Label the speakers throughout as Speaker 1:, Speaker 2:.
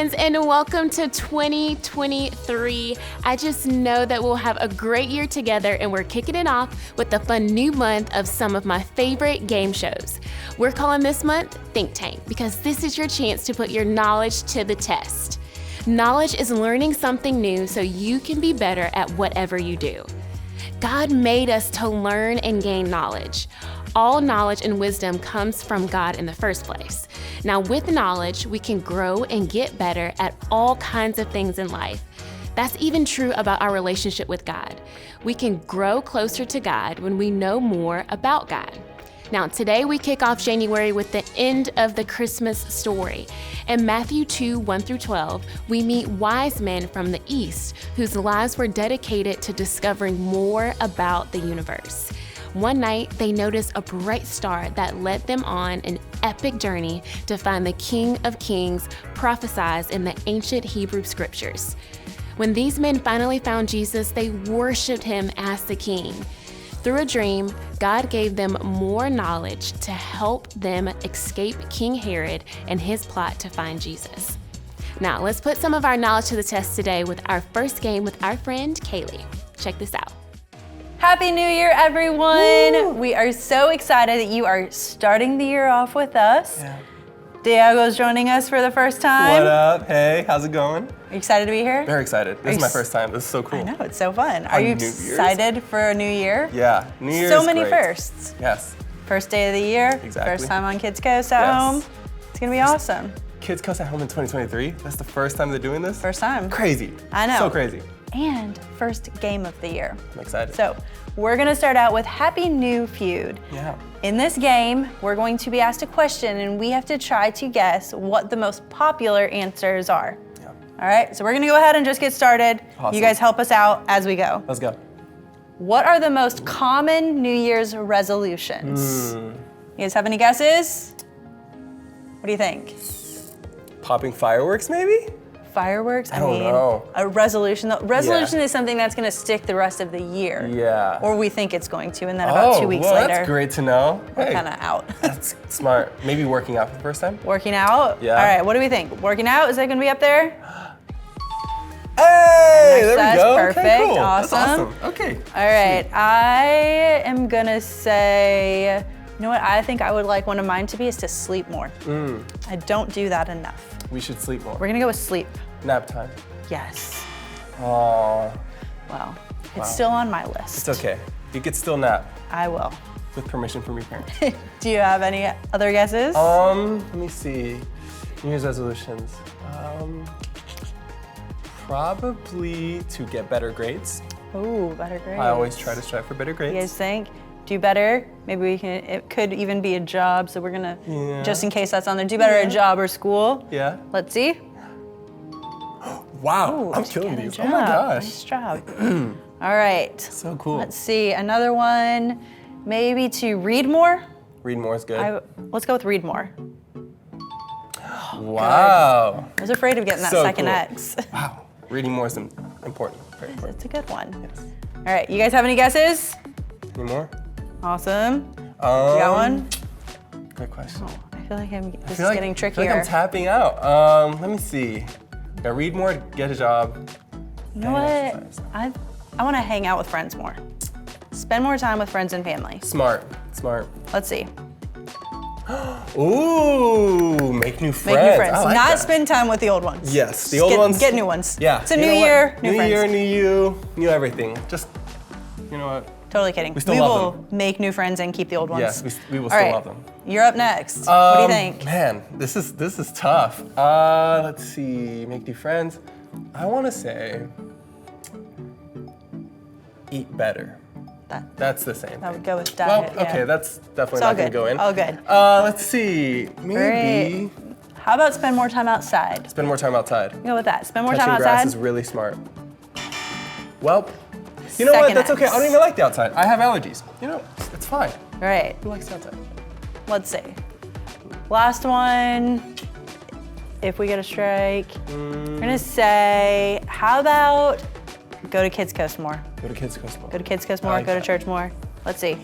Speaker 1: friends, and welcome to 2023. I just know that we'll have a great year together, and we're kicking it off with the fun new month of some of my favorite game shows. We're calling this month Think Tank because this is your chance to put your knowledge to the test. Knowledge is learning something new so you can be better at whatever you do. God made us to learn and gain knowledge. All knowledge and wisdom comes from God in the first place. Now, with knowledge, we can grow and get better at all kinds of things in life. That's even true about our relationship with God. We can grow closer to God when we know more about God. Now, today we kick off January with the end of the Christmas story. In Matthew 2, 1 through 12, we meet wise men from the East whose lives were dedicated to discovering more about the universe. One night, they noticed a bright star that led them on an epic journey to find the King of Kings prophesied in the ancient Hebrew scriptures. When these men finally found Jesus, they worshiped him as the King. Through a dream, God gave them more knowledge to help them escape King Herod and his plot to find Jesus. Now, let's put some of our knowledge to the test today with our first game with our friend, Kaylee. Check this out.
Speaker 2: Happy New Year, everyone! Woo! We are so excited that you are starting the year off with us.
Speaker 3: Yeah.
Speaker 2: Diego's joining us for the first time.
Speaker 3: What up? Hey, how's it going?
Speaker 2: Are you excited to be here?
Speaker 3: Very excited. This is my first time. This is so cool.
Speaker 2: I know, it's so fun. Are you excited for a new year?
Speaker 3: Yeah, New Year's
Speaker 2: So many
Speaker 3: great.
Speaker 2: Firsts.
Speaker 3: Yes.
Speaker 2: First day of the year.
Speaker 3: Exactly.
Speaker 2: First time on Kidscoast at home. It's gonna be awesome.
Speaker 3: Kidscoast at home in 2023. That's the first time they're doing this?
Speaker 2: First time.
Speaker 3: Crazy.
Speaker 2: I know.
Speaker 3: So crazy.
Speaker 2: And first game of the year.
Speaker 3: I'm excited.
Speaker 2: So we're gonna start out with Happy New Feud.
Speaker 3: Yeah.
Speaker 2: In this game, we're going to be asked a question and we have to try to guess what the most popular answers are.
Speaker 3: Yeah.
Speaker 2: All right, so we're gonna go ahead and just get started.
Speaker 3: Awesome.
Speaker 2: You guys help us out as we go.
Speaker 3: Let's go.
Speaker 2: What are the most common New Year's resolutions? You guys have any guesses? What do you think?
Speaker 3: Popping fireworks, maybe?
Speaker 2: Fireworks?
Speaker 3: I don't know.
Speaker 2: A resolution. Resolution is something that's gonna stick the rest of the year.
Speaker 3: Yeah.
Speaker 2: Or we think it's going to, and then about 2 weeks later.
Speaker 3: That's great to know.
Speaker 2: We're
Speaker 3: Hey,
Speaker 2: kind of out.
Speaker 3: that's smart. Maybe working out for the first time?
Speaker 2: Working out?
Speaker 3: Yeah.
Speaker 2: All right, what do we think? Working out, is that gonna be up there?
Speaker 3: Hey, there we go.
Speaker 2: Perfect,
Speaker 3: Okay, cool.
Speaker 2: awesome.
Speaker 3: That's awesome. Okay.
Speaker 2: All right, I am gonna say, you know what I think I would like one of mine to be is to sleep more. I don't do that enough.
Speaker 3: We should sleep more.
Speaker 2: We're gonna go with sleep.
Speaker 3: Nap time.
Speaker 2: Yes.
Speaker 3: Aww.
Speaker 2: Well, it's still on my list.
Speaker 3: It's okay. You could still nap
Speaker 2: I will.
Speaker 3: with permission from your parents.
Speaker 2: Do you have any other guesses?
Speaker 3: Let me see. New Year's resolutions. Probably to get better grades.
Speaker 2: Ooh, better grades.
Speaker 3: I always try to strive for better grades.
Speaker 2: You guys think? Do better? Maybe we can, it could even be a job, so we're gonna, just in case that's on there, do better at a job or school.
Speaker 3: Yeah.
Speaker 2: Let's see.
Speaker 3: Wow,
Speaker 2: Ooh,
Speaker 3: I'm
Speaker 2: good
Speaker 3: killing these.
Speaker 2: job.
Speaker 3: Oh my gosh.
Speaker 2: Nice job. All right.
Speaker 3: So cool.
Speaker 2: Let's see, another one, maybe to read more.
Speaker 3: Read more is good.
Speaker 2: Let's go with read more.
Speaker 3: Wow.
Speaker 2: I was afraid of getting that
Speaker 3: So
Speaker 2: second
Speaker 3: cool.
Speaker 2: X.
Speaker 3: Wow. Reading more is important. Very important.
Speaker 2: That's a good one.
Speaker 3: Yes.
Speaker 2: All right, you guys have any guesses?
Speaker 3: Any more?
Speaker 2: Awesome. You got one?
Speaker 3: Good question.
Speaker 2: I feel like this is
Speaker 3: I feel
Speaker 2: getting
Speaker 3: I
Speaker 2: trickier.
Speaker 3: feel like I'm tapping out. Let me see. Yeah, read more, get a job.
Speaker 2: You know what? I want to hang out with friends more. Spend more time with friends and family.
Speaker 3: Smart.
Speaker 2: Let's see.
Speaker 3: Ooh, make new friends.
Speaker 2: Make new friends.
Speaker 3: I like
Speaker 2: Not
Speaker 3: that.
Speaker 2: spend time with the old ones.
Speaker 3: Yes, the old ones.
Speaker 2: Get new ones.
Speaker 3: Yeah.
Speaker 2: It's a
Speaker 3: You
Speaker 2: new
Speaker 3: know what?
Speaker 2: year, new friends.
Speaker 3: New year, new you, new everything. Just, you know what?
Speaker 2: Totally kidding.
Speaker 3: We still
Speaker 2: we
Speaker 3: love
Speaker 2: will make new friends and keep the old ones.
Speaker 3: Yes, we will
Speaker 2: All
Speaker 3: still
Speaker 2: right.
Speaker 3: love them.
Speaker 2: You're up next. What do you think?
Speaker 3: Man, this is tough. Let's see, make new friends. I want to say, eat better. That's the same.
Speaker 2: I would go with diet.
Speaker 3: Well, okay,
Speaker 2: yeah.
Speaker 3: that's definitely
Speaker 2: It's all
Speaker 3: not going to
Speaker 2: good.
Speaker 3: go in.
Speaker 2: All good.
Speaker 3: Let's see, maybe
Speaker 2: Great. How about spend more time outside?
Speaker 3: spend more time outside.
Speaker 2: Go with that. Spend more
Speaker 3: Touching
Speaker 2: time
Speaker 3: grass
Speaker 2: outside.
Speaker 3: is really smart. Well, you know what?
Speaker 2: Second
Speaker 3: That's okay.
Speaker 2: X.
Speaker 3: I don't even like the outside. I have allergies. You know, it's fine.
Speaker 2: All right.
Speaker 3: Who likes the outside?
Speaker 2: Let's see. Last one. If we get a strike, we're gonna say, how about go to Kidscoast more?
Speaker 3: Go to Kidscoast more.
Speaker 2: Go to Kidscoast
Speaker 3: I
Speaker 2: more.
Speaker 3: like
Speaker 2: Go to
Speaker 3: that.
Speaker 2: church more. Let's see.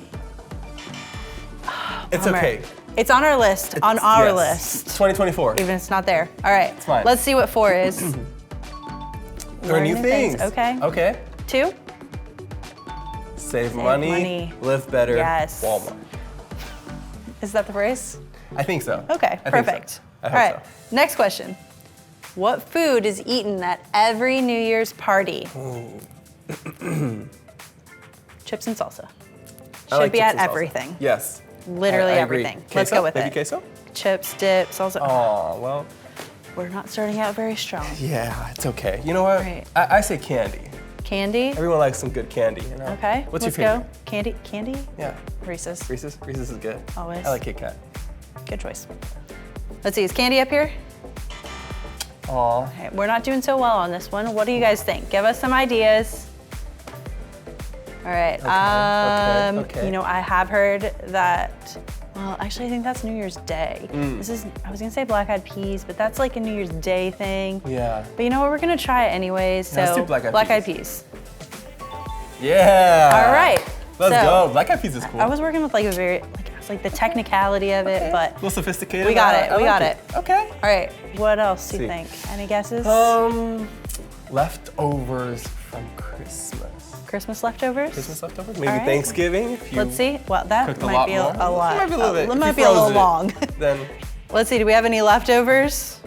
Speaker 3: It's
Speaker 2: Bummer.
Speaker 3: okay.
Speaker 2: It's on our list. On our list.
Speaker 3: 2024.
Speaker 2: Even if it's not there. All right.
Speaker 3: It's fine.
Speaker 2: Let's see what 4 is.
Speaker 3: Learn new things.
Speaker 2: Okay.
Speaker 3: Okay.
Speaker 2: 2.
Speaker 3: Save money, live better.
Speaker 2: Yes.
Speaker 3: Walmart.
Speaker 2: Is that the phrase?
Speaker 3: I think so.
Speaker 2: Okay,
Speaker 3: I
Speaker 2: perfect.
Speaker 3: Think so. I
Speaker 2: All
Speaker 3: hope
Speaker 2: right, next question. What food is eaten at every New Year's party? Chips and salsa. Should be at everything.
Speaker 3: Salsa. Yes.
Speaker 2: Literally
Speaker 3: I agree.
Speaker 2: everything.
Speaker 3: Queso?
Speaker 2: Let's go with
Speaker 3: Maybe
Speaker 2: it.
Speaker 3: queso?
Speaker 2: Chips, dip, salsa.
Speaker 3: Oh, well.
Speaker 2: We're not starting out very strong.
Speaker 3: Yeah, it's okay. You know what?
Speaker 2: Right.
Speaker 3: I say candy.
Speaker 2: Candy?
Speaker 3: Everyone likes some good candy, you know?
Speaker 2: Okay.
Speaker 3: What's
Speaker 2: let's
Speaker 3: your favorite?
Speaker 2: go. Candy? Candy?
Speaker 3: Yeah.
Speaker 2: Reese's.
Speaker 3: Reese's? Reese's is good.
Speaker 2: Always.
Speaker 3: I like Kit Kat.
Speaker 2: Good choice. Let's see, is candy up here?
Speaker 3: Aw.
Speaker 2: Okay, we're not doing so well on this one. What do you guys think? Give us some ideas. All right.
Speaker 3: Okay.
Speaker 2: You know, I have heard that. Well, actually, I think that's New Year's Day. I was gonna say black eyed peas, but that's like a New Year's Day thing.
Speaker 3: Yeah.
Speaker 2: But you know what? We're gonna try it anyways. So
Speaker 3: Let's do black eyed
Speaker 2: peas.
Speaker 3: Yeah.
Speaker 2: All right.
Speaker 3: Let's
Speaker 2: so,
Speaker 3: go. Black eyed peas is cool.
Speaker 2: I was working with like a very, like the technicality of it, but
Speaker 3: a little sophisticated.
Speaker 2: we got it.
Speaker 3: I
Speaker 2: We
Speaker 3: like
Speaker 2: got it.
Speaker 3: Okay.
Speaker 2: All right. What else do you
Speaker 3: See.
Speaker 2: think? Any guesses?
Speaker 3: Leftovers from Christmas.
Speaker 2: Christmas leftovers?
Speaker 3: Christmas leftovers? Maybe
Speaker 2: All right.
Speaker 3: Thanksgiving. If you
Speaker 2: Let's see. Well, that
Speaker 3: cooked a
Speaker 2: might
Speaker 3: lot
Speaker 2: be
Speaker 3: more.
Speaker 2: a lot.
Speaker 3: It might be a little bit.
Speaker 2: It
Speaker 3: If
Speaker 2: might
Speaker 3: you
Speaker 2: be a little
Speaker 3: froze it,
Speaker 2: long.
Speaker 3: Then,
Speaker 2: Let's see. Do we have any leftovers?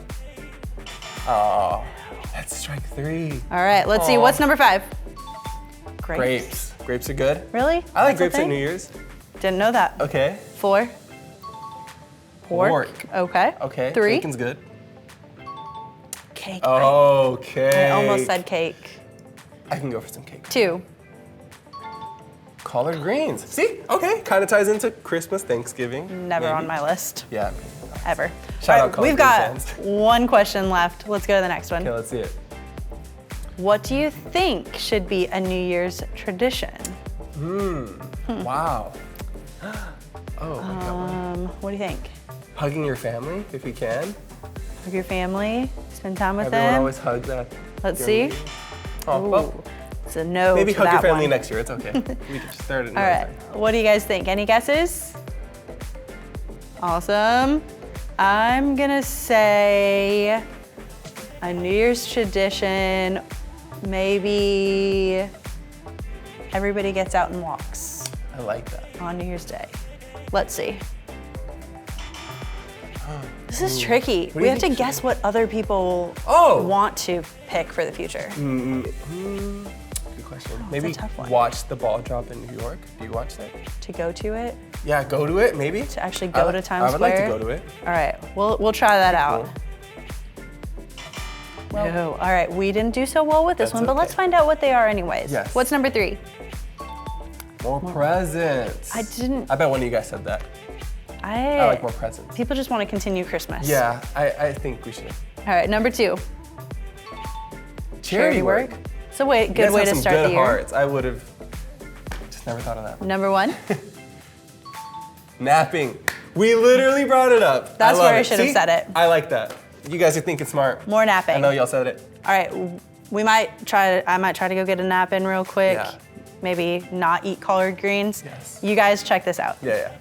Speaker 3: oh, that's strike 3.
Speaker 2: All right. Let's see.
Speaker 3: Aw.
Speaker 2: What's number 5?
Speaker 3: Grapes. Grapes are good.
Speaker 2: Really?
Speaker 3: I like
Speaker 2: That's a
Speaker 3: grapes at
Speaker 2: thing?
Speaker 3: New Year's.
Speaker 2: Didn't know that.
Speaker 3: Okay.
Speaker 2: 4. Pork. Okay.
Speaker 3: Okay.
Speaker 2: 3.
Speaker 3: Bacon's good.
Speaker 2: Cake.
Speaker 3: Okay.
Speaker 2: I almost said cake.
Speaker 3: I can go for some cake.
Speaker 2: 2.
Speaker 3: Collard greens. See? Okay. Kind of ties into Christmas, Thanksgiving.
Speaker 2: Never
Speaker 3: maybe.
Speaker 2: on my list.
Speaker 3: Yeah.
Speaker 2: Ever.
Speaker 3: Shout
Speaker 2: All
Speaker 3: out collard
Speaker 2: We've
Speaker 3: green
Speaker 2: got
Speaker 3: fans.
Speaker 2: one question left. Let's go to the next one.
Speaker 3: Okay, let's see it.
Speaker 2: What do you think should be a New Year's tradition?
Speaker 3: Wow. Oh, I got one.
Speaker 2: What do you think?
Speaker 3: Hugging your family, if you can.
Speaker 2: Hug your family, spend time with
Speaker 3: Everyone
Speaker 2: them.
Speaker 3: always hugs that.
Speaker 2: Let's see.
Speaker 3: Oh, well,
Speaker 2: Ooh, it's a no
Speaker 3: maybe
Speaker 2: to
Speaker 3: hug your
Speaker 2: that
Speaker 3: family
Speaker 2: one.
Speaker 3: next year. It's okay. We can just start it.
Speaker 2: All right. What do you guys think? Any guesses? Awesome. I'm gonna say a New Year's tradition. Maybe everybody gets out and walks
Speaker 3: I like that.
Speaker 2: on New Year's Day. Let's see. This is tricky.
Speaker 3: do
Speaker 2: We
Speaker 3: you
Speaker 2: have to
Speaker 3: think
Speaker 2: guess what other people
Speaker 3: Oh.
Speaker 2: want to pick for the future.
Speaker 3: Good question. Maybe
Speaker 2: tough one.
Speaker 3: watch the ball drop in New York. Do you watch that?
Speaker 2: To go to it,
Speaker 3: Yeah, go to it, maybe.
Speaker 2: to actually go to Times
Speaker 3: I would like to
Speaker 2: Square.
Speaker 3: go to it.
Speaker 2: All right, we'll try that out.
Speaker 3: Cool.
Speaker 2: No. All right, we didn't do so well with this
Speaker 3: That's
Speaker 2: one, but let's
Speaker 3: okay.
Speaker 2: find out what they are anyways.
Speaker 3: Yes.
Speaker 2: What's number 3?
Speaker 3: More presents.
Speaker 2: I didn't.
Speaker 3: I bet one of you guys said that. I like more presents.
Speaker 2: People just want to continue Christmas.
Speaker 3: Yeah, I think we should.
Speaker 2: All right, number 2.
Speaker 3: Charity work.
Speaker 2: It's a good
Speaker 3: You guys
Speaker 2: way
Speaker 3: have
Speaker 2: to
Speaker 3: some
Speaker 2: start
Speaker 3: good
Speaker 2: the year.
Speaker 3: hearts. I would have just never thought of that.
Speaker 2: Number 1.
Speaker 3: Napping. We literally brought it up.
Speaker 2: That's
Speaker 3: love
Speaker 2: where I
Speaker 3: it.
Speaker 2: should have
Speaker 3: See?
Speaker 2: said it.
Speaker 3: I like that. You guys are thinking smart.
Speaker 2: More napping.
Speaker 3: I know y'all said it.
Speaker 2: All right, I might try to go get a nap in real quick.
Speaker 3: Yeah.
Speaker 2: Maybe not eat collard greens.
Speaker 3: Yes.
Speaker 2: You guys check this out.
Speaker 3: Yeah.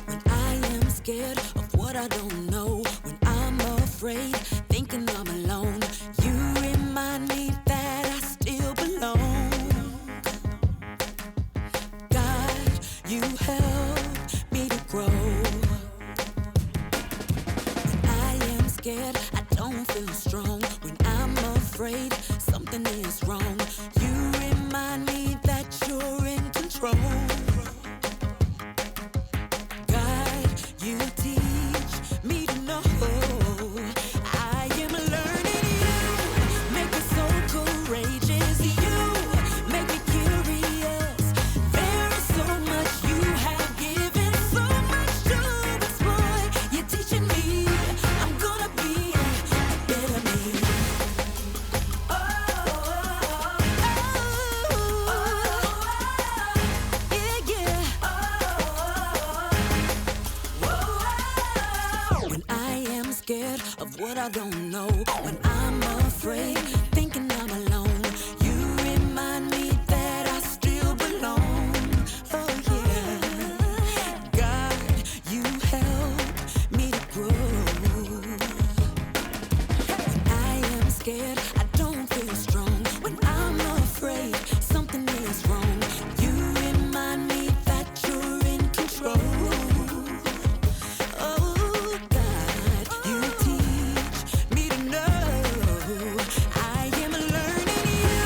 Speaker 4: When I am scared of what I don't know, when I'm afraid, thinking I'm alone, you remind me that I still belong. God, you help me to grow. When I am scared, I don't feel strong. When I'm afraid, something is wrong. You remind me that you're in control. God, you teach me to know. I am learning you, make me so courageous. You make me curious. There is so much you have given, so much to explore. You're teaching me, I'm gonna be a better me. Oh. of what I don't know. When I'm afraid, thinking I'm alone, you remind me that I still belong. Oh yeah, God, you help me to grow. When I am scared, I don't feel strong. When I'm afraid, something is wrong. You remind me that you're in control. Oh God, you teach me to know I am learning you.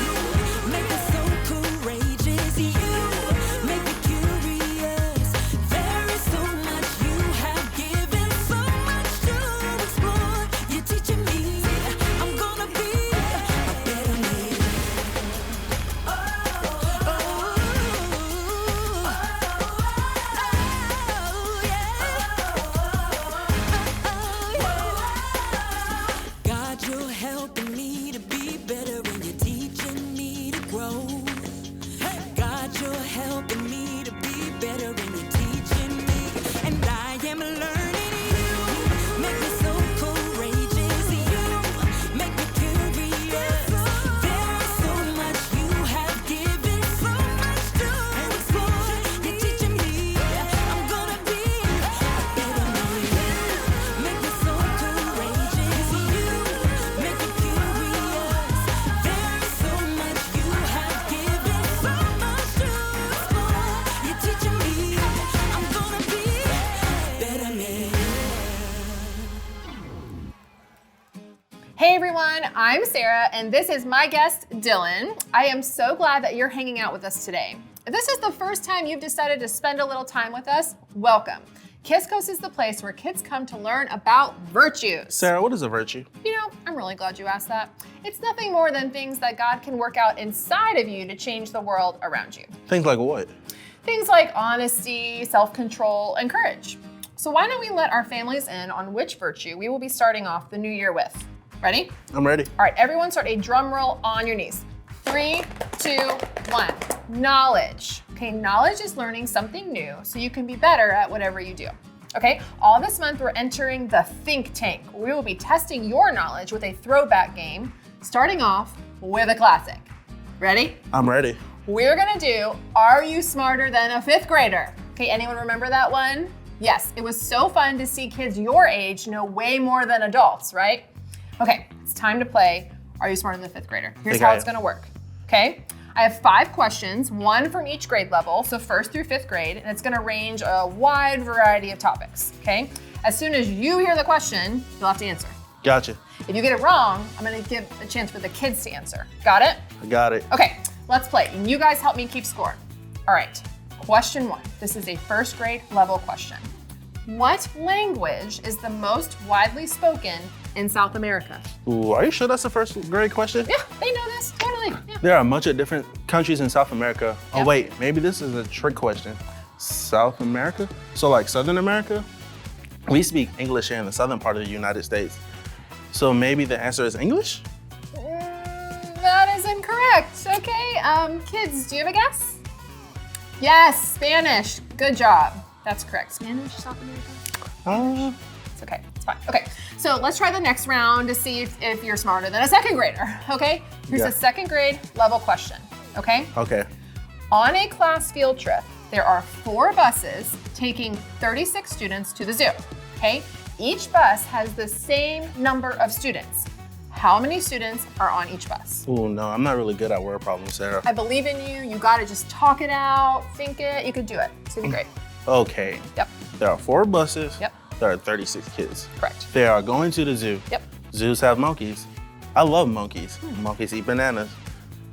Speaker 4: Make me so courageous. You make me curious. There is so much you have given, so much to explore. You're teaching me. I'm gonna be a better me. God, you're helping me to be better and you're teaching me to grow. God, you're helping me to be better and you're teaching me. And I am learning you. Make me so courageous. You make me curious. There is so much you have given, so much to explore. You're teaching me. I'm gonna be a better me. Make me so courageous. You make me curious. There is so much you have given, so much to explore. You're teaching me. I'm gonna be a better me.
Speaker 5: Hey everyone, I'm Sarah, and this is my guest, Dylan. I am so glad that you're hanging out with us today. If this is the first time you've decided to spend a little time with us, welcome. Kidscoast is the place where kids come to learn about virtues.
Speaker 6: Sarah, what is a virtue?
Speaker 5: You know, I'm really glad you asked that. It's nothing more than things that God can work out inside of you to change the world around you.
Speaker 6: Things like what?
Speaker 5: Things like honesty, self-control, and courage. So why don't we let our families in on which virtue we will be starting off the new year with? Ready?
Speaker 6: I'm ready.
Speaker 5: All right, everyone start a drum roll on your knees. 3, 2, 1. Knowledge. Okay, knowledge is learning something new so you can be better at whatever you do. Okay, all this month we're entering the Think Tank. We will be testing your knowledge with a throwback game, starting off with a classic. Ready?
Speaker 6: I'm ready.
Speaker 5: We're gonna do Are You Smarter Than a Fifth Grader? Okay, anyone remember that one? Yes, it was so fun to see kids your age know way more than adults, right? Okay, it's time to play Are You Smarter Than a Fifth Grader? Here's how it's gonna work, okay? I have 5 questions, 1 from each grade level, so 1st through 5th grade, and it's gonna range a wide variety of topics, okay? As soon as you hear the question, you'll have to answer.
Speaker 6: Gotcha.
Speaker 5: If you get it wrong, I'm gonna give a chance for the kids to answer. Got it?
Speaker 6: I got it.
Speaker 5: Okay, let's play. And you guys help me keep score. All right, question 1. This is a 1st grade level question. What language is the most widely spoken in South America?
Speaker 6: Ooh, are you sure that's a 1st grade question?
Speaker 5: Yeah, they know this, totally. Yeah.
Speaker 6: There are a bunch of different countries in South America. Oh
Speaker 5: Yep.
Speaker 6: wait, maybe this is a trick question. South America? So like Southern America? We speak English here in the southern part of the United States. So maybe the answer is English?
Speaker 5: That is incorrect, okay. Kids, do you have a guess? Yes, Spanish, good job. That's correct. Spanish, South America? It's okay, it's fine. Okay, so let's try the next round to see if you're smarter than a 2nd grader, okay? Here's
Speaker 6: Yeah.
Speaker 5: a 2nd grade level question, okay?
Speaker 6: Okay.
Speaker 5: On a class field trip, there are 4 buses taking 36 students to the zoo, okay? Each bus has the same number of students. How many students are on each bus?
Speaker 6: Ooh, no, I'm not really good at word problems, Sarah.
Speaker 5: I believe in you. You gotta just talk it out, think it. You could do it. It's gonna be great.
Speaker 6: Okay.
Speaker 5: Yep,
Speaker 6: There are 4 buses.
Speaker 5: Yep.
Speaker 6: There are 36 kids.
Speaker 5: correct.
Speaker 6: They are going to the zoo.
Speaker 5: Yep.
Speaker 6: Zoos have monkeys. I love monkeys. Monkeys eat bananas.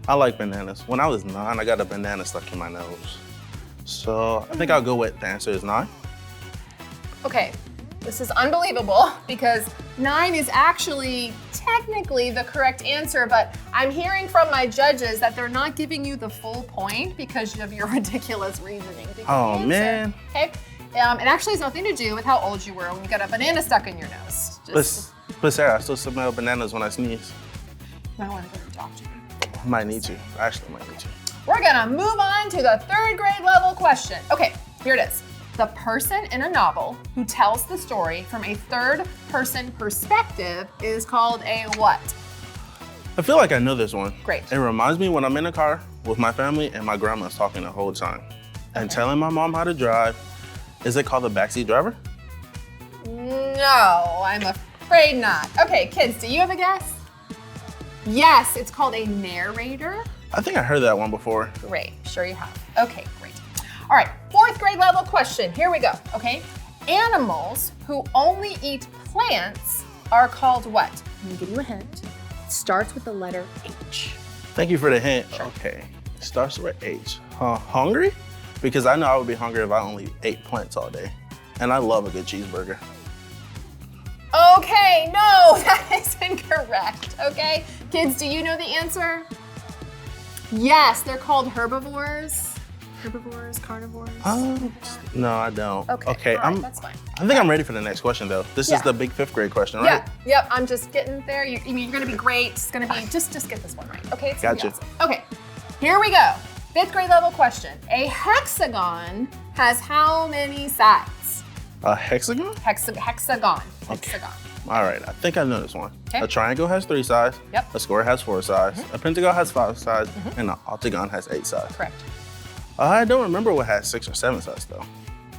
Speaker 6: I like bananas. When I was 9, I got a banana stuck in my nose. So I think I'll go with the answer is 9.
Speaker 5: Okay, this is unbelievable because 9 is actually technically the correct answer, but I'm hearing from my judges that they're not giving you the full point because of your ridiculous reasoning. Because
Speaker 6: Oh,
Speaker 5: the answer-
Speaker 6: man.
Speaker 5: Okay, it actually has nothing to do with how old you were when you got a banana stuck in your nose.
Speaker 6: But Sarah, I still smell bananas when I sneeze.
Speaker 5: You might want to go to the doctor.
Speaker 6: I might need to. I actually might need to.
Speaker 5: We're gonna move on to the 3rd grade level question. Okay, here it is. The person in a novel who tells the story from a third-person perspective is called a what?
Speaker 6: I feel like I know this one.
Speaker 5: Great.
Speaker 6: It reminds me when I'm in a car with my family and my grandma's talking the whole time and telling my mom how to drive. Is it called the backseat driver?
Speaker 5: No, I'm afraid not. Okay, kids, do you have a guess? Yes, it's called a narrator.
Speaker 6: I think I heard that one before.
Speaker 5: Great, sure you have. Okay, great. All right, 4th grade level question. Here we go, okay? Animals who only eat plants are called what? I'm gonna give you a hint. It starts with the letter H.
Speaker 6: Thank you for the hint. Okay, it starts with H. Hungry? Because I know I would be hungry if I only ate plants all day. And I love a good cheeseburger.
Speaker 5: Okay, no, that is incorrect, okay? Kids, do you know the answer? Yes, they're called herbivores. Herbivores, carnivores.
Speaker 6: No, I don't.
Speaker 5: Okay, all right, that's fine.
Speaker 6: I think I'm ready for the next question though. This is the big 5th grade question, right?
Speaker 5: Yep, I'm just getting there. You're gonna be great. It's gonna be, just get this one right, okay? It's gonna be
Speaker 6: Gotcha.
Speaker 5: awesome. Okay, here we go. 5th grade level question. A hexagon has how many sides?
Speaker 6: A hexagon?
Speaker 5: Hexagon.
Speaker 6: Okay. All right, I think I know this one.
Speaker 5: Okay.
Speaker 6: A triangle has 3 sides.
Speaker 5: Yep.
Speaker 6: A square has 4 sides. A pentagon has 5 sides. And an octagon has 8 sides.
Speaker 5: Correct.
Speaker 6: I don't remember what has 6 or 7 sides though.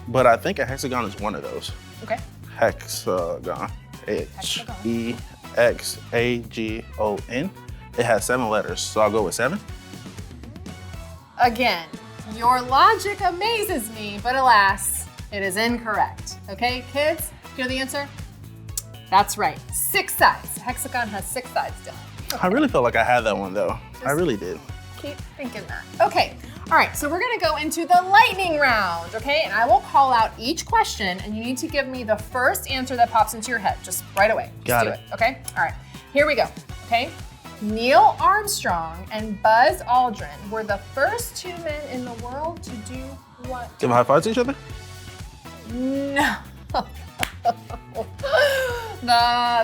Speaker 6: But I think a hexagon is one of those.
Speaker 5: Okay.
Speaker 6: Hexagon.
Speaker 5: Hexagon.
Speaker 6: H-E-X-A-G-O-N. It has 7 letters, so I'll go with 7.
Speaker 5: Again, your logic amazes me, but alas, it is incorrect. Okay, kids, you know the answer? That's right, 6 sides. A hexagon has 6 sides, Dylan. Okay.
Speaker 6: I really felt like I had that one though. I really did.
Speaker 5: Keep thinking that. Okay, all right, so we're gonna go into the lightning round, okay? And I will call out each question and you need to give me the first answer that pops into your head, just right away. Just do it, okay? All right, here we go, okay? Neil Armstrong and Buzz Aldrin were the first 2 men in the world to do what?
Speaker 6: Give a high five to each other?
Speaker 5: No.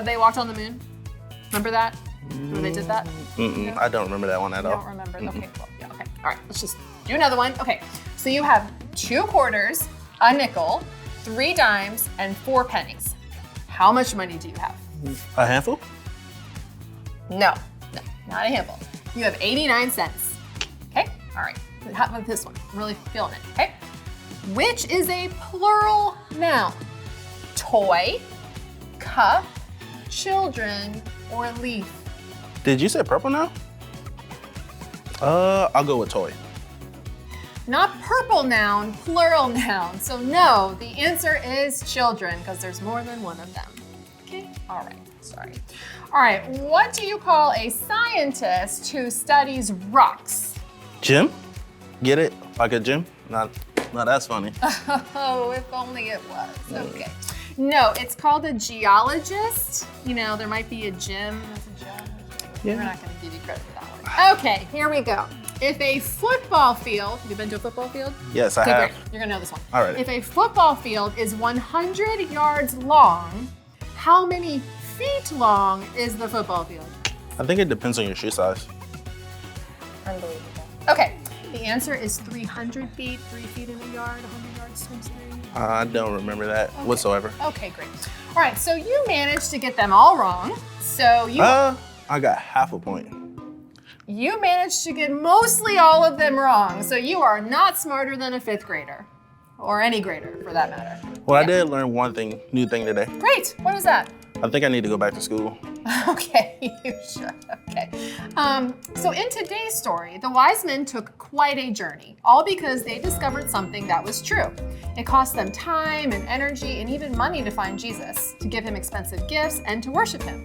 Speaker 5: They walked on the moon. Remember that? When they did that?
Speaker 6: Mm-mm, I don't remember that one at
Speaker 5: You
Speaker 6: all.
Speaker 5: don't remember? Okay, well, yeah, okay. All right, let's just do another one. Okay, so you have 2 quarters, a nickel, 3 dimes, and 4 pennies. How much money do you have?
Speaker 6: A handful?
Speaker 5: No, not a handful. You have 89 cents. Okay, all right. How about this one? I'm really feeling it, okay? Which is a plural noun? Toy, cup, children, or leaf?
Speaker 6: Did you say purple now? I'll go with toy.
Speaker 5: Not purple noun, plural noun. So no, the answer is children because there's more than one of them. Okay, all right, sorry. All right, what do you call a scientist who studies rocks?
Speaker 6: Gym? Get it? Like a gym? Not that's funny.
Speaker 5: Oh, if only it was, okay. No, it's called a geologist. You know, there might be a gym as a geologist.
Speaker 6: Yeah.
Speaker 5: We're not gonna give you credit for that one. Okay, here we go. If a football field, have you been to a football field?
Speaker 6: Yes, I
Speaker 5: Okay,
Speaker 6: have.
Speaker 5: great. You're gonna know this one.
Speaker 6: All right.
Speaker 5: If a football field is 100 yards long, how many feet long is the football field?
Speaker 6: I think it depends on your shoe size.
Speaker 5: Unbelievable. Okay, the answer is 300 feet, 3 feet in a yard, 100 yards times 3.
Speaker 6: I don't remember that whatsoever.
Speaker 5: Okay, great. All right, so you managed to get them all wrong. So
Speaker 6: I got half a point.
Speaker 5: you managed to get mostly all of them wrong. So you are not smarter than a 5th grader, or any grader for that matter.
Speaker 6: Well, I did learn one new thing today.
Speaker 5: Great, what is that?
Speaker 6: I think I need to go back to school.
Speaker 5: Okay, you should. Okay. So in today's story, the wise men took quite a journey, all because they discovered something that was true. It cost them time and energy and even money to find Jesus, to give him expensive gifts, and to worship him.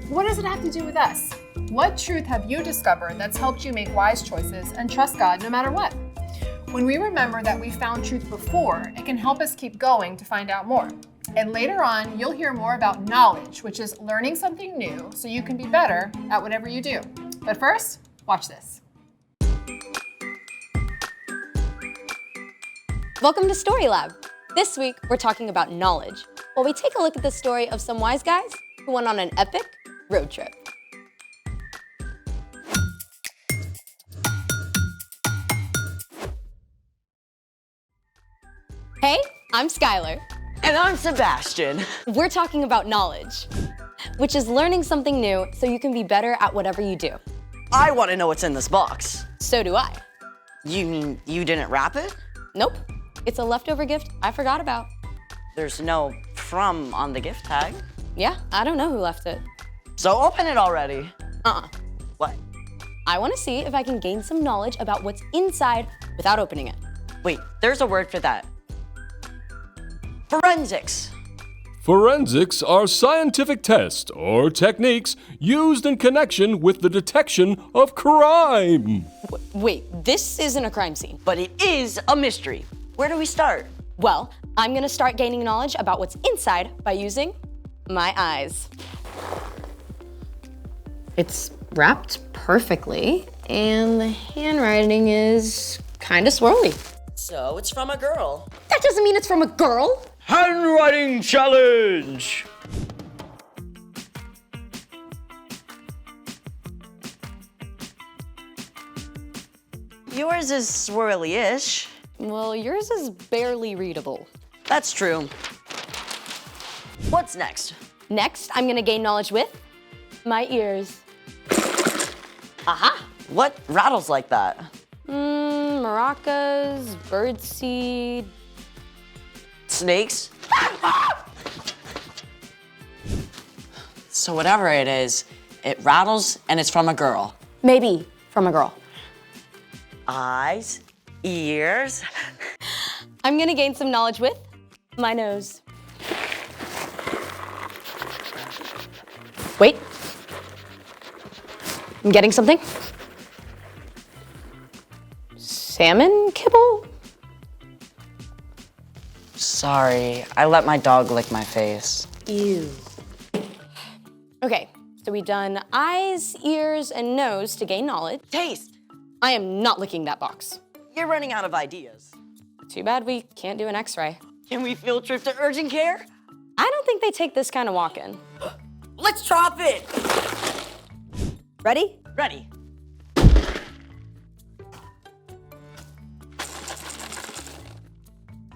Speaker 5: What does it have to do with us? What truth have you discovered that's helped you make wise choices and trust God no matter what? When we remember that we found truth before, it can help us keep going to find out more. And later on, you'll hear more about knowledge, which is learning something new so you can be better at whatever you do. But first, watch this.
Speaker 7: Welcome to Story Lab. This week, we're talking about knowledge, while we take a look at the story of some wise guys who went on an epic road trip. Hey, I'm Skylar.
Speaker 8: And I'm Sebastian.
Speaker 7: We're talking about knowledge, which is learning something new so you can be better at whatever you do.
Speaker 8: I want to know what's in this box.
Speaker 7: So do I.
Speaker 8: You mean you didn't wrap it?
Speaker 7: Nope. It's a leftover gift I forgot about.
Speaker 8: There's no from on the gift tag.
Speaker 7: Yeah, I don't know who left it.
Speaker 8: So open it already. What?
Speaker 7: I want to see if I can gain some knowledge about what's inside without opening it.
Speaker 8: Wait, there's a word for that. Forensics.
Speaker 9: Forensics are scientific tests or techniques used in connection with the detection of crime.
Speaker 7: Wait, this isn't a crime scene.
Speaker 8: But it is a mystery. Where do we start?
Speaker 7: Well, I'm gonna start gaining knowledge about what's inside by using my eyes. It's wrapped perfectly, and the handwriting is kinda swirly.
Speaker 8: So it's from a girl.
Speaker 7: That doesn't mean it's from a girl.
Speaker 8: Handwriting challenge! Yours is swirly-ish.
Speaker 7: Well, yours is barely readable.
Speaker 8: That's true. What's next?
Speaker 7: Next, I'm gonna gain knowledge with my ears.
Speaker 8: Aha! What rattles like that?
Speaker 7: Maracas, birdseed.
Speaker 8: Snakes? So whatever it is, it rattles and it's from a girl.
Speaker 7: Maybe from a girl.
Speaker 8: Eyes, ears.
Speaker 7: I'm gonna gain some knowledge with my nose. Wait. I'm getting something. Salmon kibble?
Speaker 8: Sorry, I let my dog lick my face.
Speaker 7: Ew. Okay, so we've done eyes, ears, and nose to gain knowledge.
Speaker 8: Taste!
Speaker 7: I am not licking that box.
Speaker 8: You're running out of ideas.
Speaker 7: Too bad we can't do an x-ray.
Speaker 8: Can we field trip to urgent care?
Speaker 7: I don't think they take this kind of walk-in.
Speaker 8: Let's drop it!
Speaker 7: Ready?
Speaker 8: Ready.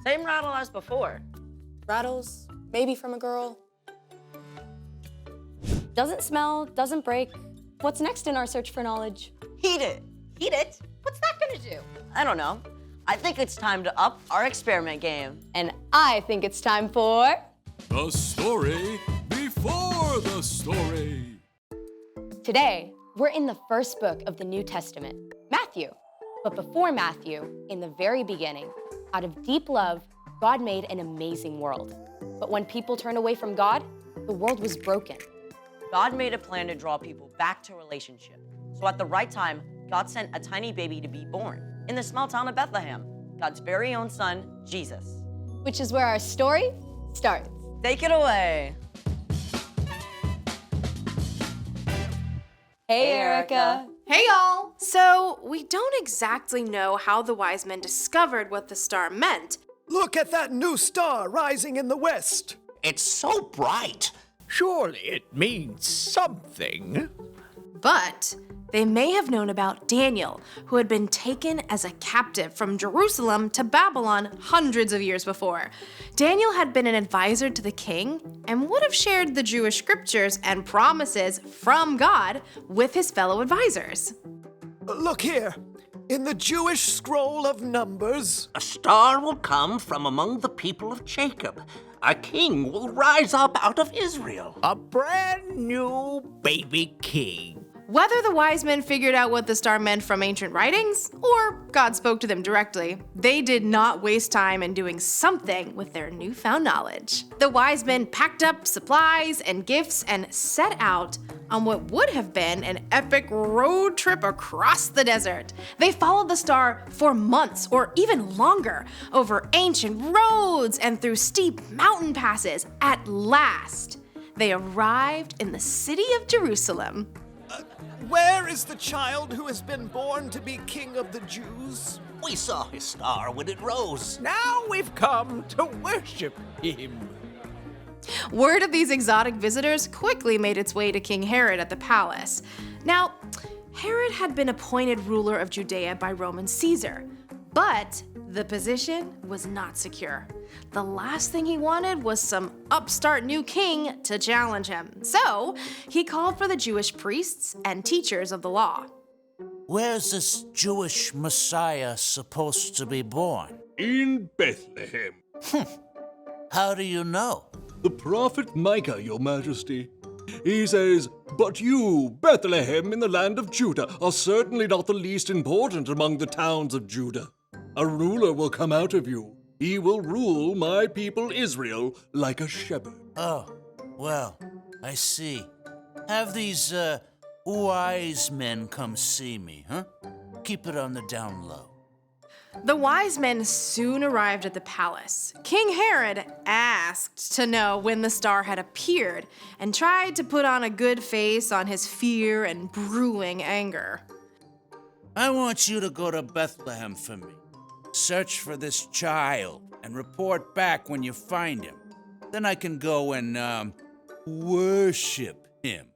Speaker 8: Same rattle as before.
Speaker 7: Rattles, maybe from a girl. Doesn't smell, doesn't break. What's next in our search for knowledge?
Speaker 8: Heat it.
Speaker 7: Heat it? What's that gonna do?
Speaker 8: I don't know. I think it's time to up our experiment game.
Speaker 7: And I think it's time for...
Speaker 9: The story before the story.
Speaker 7: Today, we're in the first book of the New Testament, Matthew. But before Matthew, in the very beginning, out of deep love, God made an amazing world. But when people turned away from God, the world was broken.
Speaker 8: God made a plan to draw people back to relationship. So at the right time, God sent a tiny baby to be born in the small town of Bethlehem, God's very own son, Jesus.
Speaker 7: Which is where our story starts.
Speaker 8: Take it away.
Speaker 7: Hey, Erica.
Speaker 10: Hey y'all! So, we don't exactly know how the wise men discovered what the star meant.
Speaker 11: Look at that new star rising in the west.
Speaker 12: It's so bright.
Speaker 11: Surely it means something.
Speaker 10: But they may have known about Daniel, who had been taken as a captive from Jerusalem to Babylon hundreds of years before. Daniel had been an advisor to the king and would have shared the Jewish scriptures and promises from God with his fellow advisors.
Speaker 11: Look here. In the Jewish scroll of Numbers,
Speaker 12: A star will come from among the people of Jacob. A king will rise up out of Israel.
Speaker 11: a brand new baby king.
Speaker 10: Whether the wise men figured out what the star meant from ancient writings, or God spoke to them directly, they did not waste time in doing something with their newfound knowledge. The wise men packed up supplies and gifts and set out on what would have been an epic road trip across the desert. They followed the star for months or even longer, over ancient roads and through steep mountain passes. At last, they arrived in the city of Jerusalem.
Speaker 11: Where is the child who has been born to be king of the Jews?
Speaker 12: We saw his star when it rose.
Speaker 11: Now we've come to worship him.
Speaker 10: Word of these exotic visitors quickly made its way to King Herod at the palace. Now, Herod had been appointed ruler of Judea by Roman Caesar, but The position was not secure. The last thing he wanted was some upstart new king to challenge him. So he called for the Jewish priests and teachers of the law.
Speaker 13: Where's this Jewish Messiah supposed to be born?
Speaker 14: In Bethlehem.
Speaker 13: How do you know?
Speaker 14: The prophet Micah, your majesty. He says, "But you, Bethlehem in the land of Judah, are certainly not the least important among the towns of Judah. A ruler will come out of you. He will rule my people Israel like a shepherd."
Speaker 13: Oh, well, I see. Have these, wise men come see me, huh? Keep it on the down low.
Speaker 10: The wise men soon arrived at the palace. King Herod asked to know when the star had appeared and tried to put on a good face on his fear and brewing anger.
Speaker 13: I want you to go to Bethlehem for me. Search for this child and report back when you find him. Then I can go and, worship him.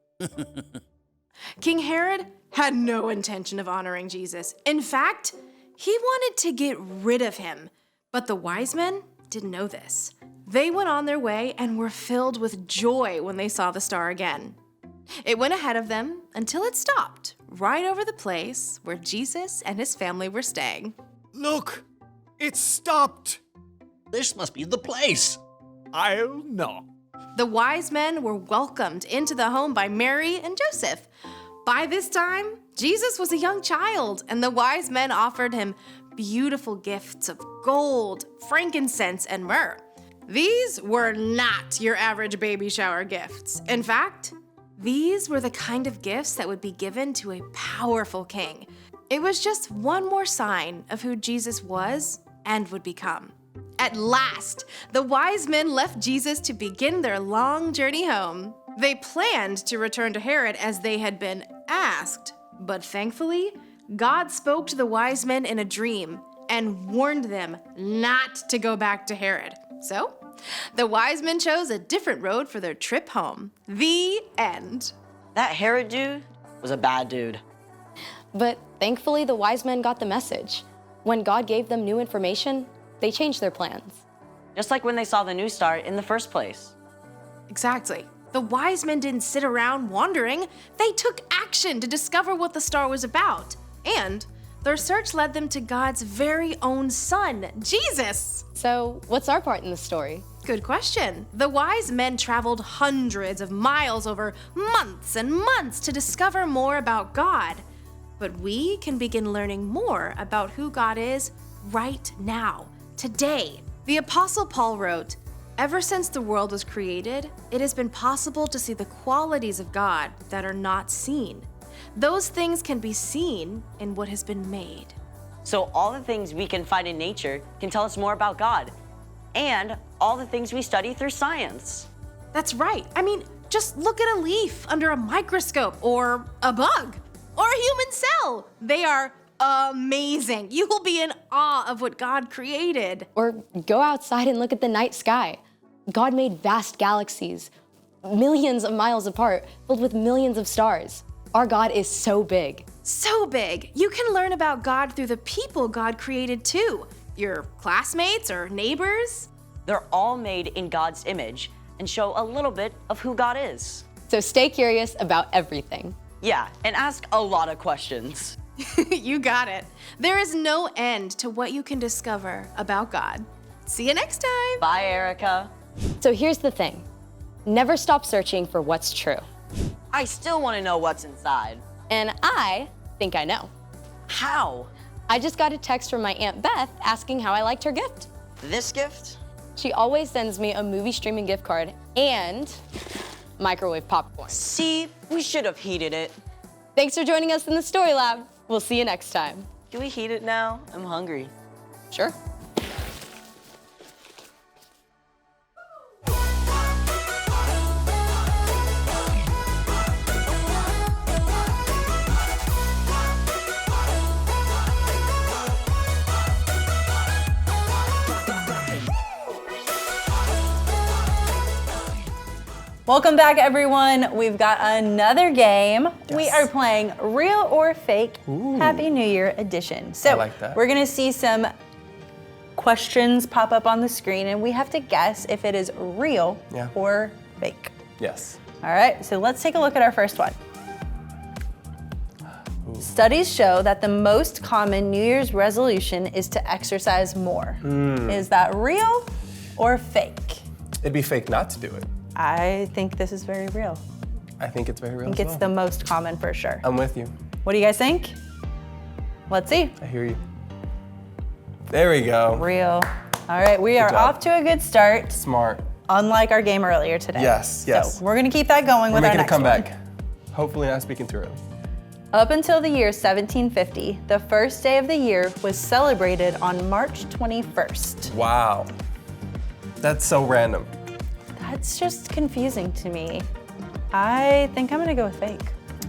Speaker 10: King Herod had no intention of honoring Jesus. In fact, he wanted to get rid of him. But the wise men didn't know this. They went on their way and were filled with joy when they saw the star again. It went ahead of them until it stopped right over the place where Jesus and his family were staying.
Speaker 11: Look, it stopped.
Speaker 12: This must be the place.
Speaker 11: I'll know.
Speaker 10: The wise men were welcomed into the home by Mary and Joseph. By this time, Jesus was a young child, and the wise men offered him beautiful gifts of gold, frankincense, and myrrh. These were not your average baby shower gifts. In fact, these were the kind of gifts that would be given to a powerful king. It was just one more sign of who Jesus was and would become. At last, the wise men left Jesus to begin their long journey home. They planned to return to Herod as they had been asked, but thankfully, God spoke to the wise men in a dream and warned them not to go back to Herod. So, the wise men chose a different road for their trip home. The end.
Speaker 8: That Herod dude was a bad dude.
Speaker 7: But thankfully, the wise men got the message. When God gave them new information, they changed their plans.
Speaker 8: Just like when they saw the new star in the first place.
Speaker 10: Exactly. The wise men didn't sit around wondering. They took action to discover what the star was about. And their search led them to God's very own son, Jesus.
Speaker 7: So, what's our part in the story?
Speaker 10: Good question. The wise men traveled hundreds of miles over months and months to discover more about God. But we can begin learning more about who God is right now, today. The Apostle Paul wrote, "Ever since the world was created, it has been possible to see the qualities of God that are not seen. Those things can be seen in what has been made."
Speaker 8: So all the things we can find in nature can tell us more about God, and all the things we study through science.
Speaker 10: That's right. I mean, just look at a leaf under a microscope, or a bug, or a human cell. They are amazing. You will be in awe of what God created.
Speaker 7: Or go outside and look at the night sky. God made vast galaxies, millions of miles apart, filled with millions of stars. Our God is so big.
Speaker 10: So big. You can learn about God through the people God created too. Your classmates or neighbors.
Speaker 8: They're all made in God's image and show a little bit of who God is.
Speaker 7: So stay curious about everything.
Speaker 8: Yeah, and ask a lot of questions.
Speaker 10: You got it. There is no end to what you can discover about God. See you next time.
Speaker 8: Bye, Erica.
Speaker 7: So here's the thing. Never stop searching for what's true.
Speaker 8: I still want to know what's inside.
Speaker 7: And I think I know.
Speaker 8: How?
Speaker 7: I just got a text from my Aunt Beth asking how I liked her gift.
Speaker 8: This gift?
Speaker 7: She always sends me a movie streaming gift card and microwave popcorn.
Speaker 8: See, we should have heated it.
Speaker 7: Thanks for joining us in the Story Lab. We'll see you next time.
Speaker 8: Can we heat it now? I'm hungry.
Speaker 7: Sure.
Speaker 2: Welcome back, everyone. We've got another game. Yes. We are playing Real or Fake Happy New Year edition. So
Speaker 3: I like that.
Speaker 2: We're gonna see some questions pop up on the screen, and we have to guess if it is real
Speaker 3: Yeah.
Speaker 2: or fake.
Speaker 3: Yes.
Speaker 2: All right, so let's take a look at our first one. Studies show that the most common New Year's resolution is to exercise more. Is that real or fake?
Speaker 3: It'd be fake not to do it.
Speaker 2: I think this is very real.
Speaker 3: I think it's very real.
Speaker 2: I think
Speaker 3: as
Speaker 2: it's
Speaker 3: well.
Speaker 2: the most common for sure.
Speaker 3: I'm with you.
Speaker 2: What do you guys think? Let's see.
Speaker 3: I hear you. There we go.
Speaker 2: Real. All right, we are
Speaker 3: job.
Speaker 2: off to a good start,
Speaker 3: Smart.
Speaker 2: unlike our game earlier today.
Speaker 3: Yes, yes.
Speaker 2: So we're gonna keep that going
Speaker 3: We're
Speaker 2: with our
Speaker 3: making a
Speaker 2: next one.
Speaker 3: comeback. Hopefully not speaking too early.
Speaker 2: Up until the year 1750, the first day of the year was celebrated on March 21st.
Speaker 3: Wow. That's so random.
Speaker 2: That's just confusing to me. I think I'm gonna go with fake.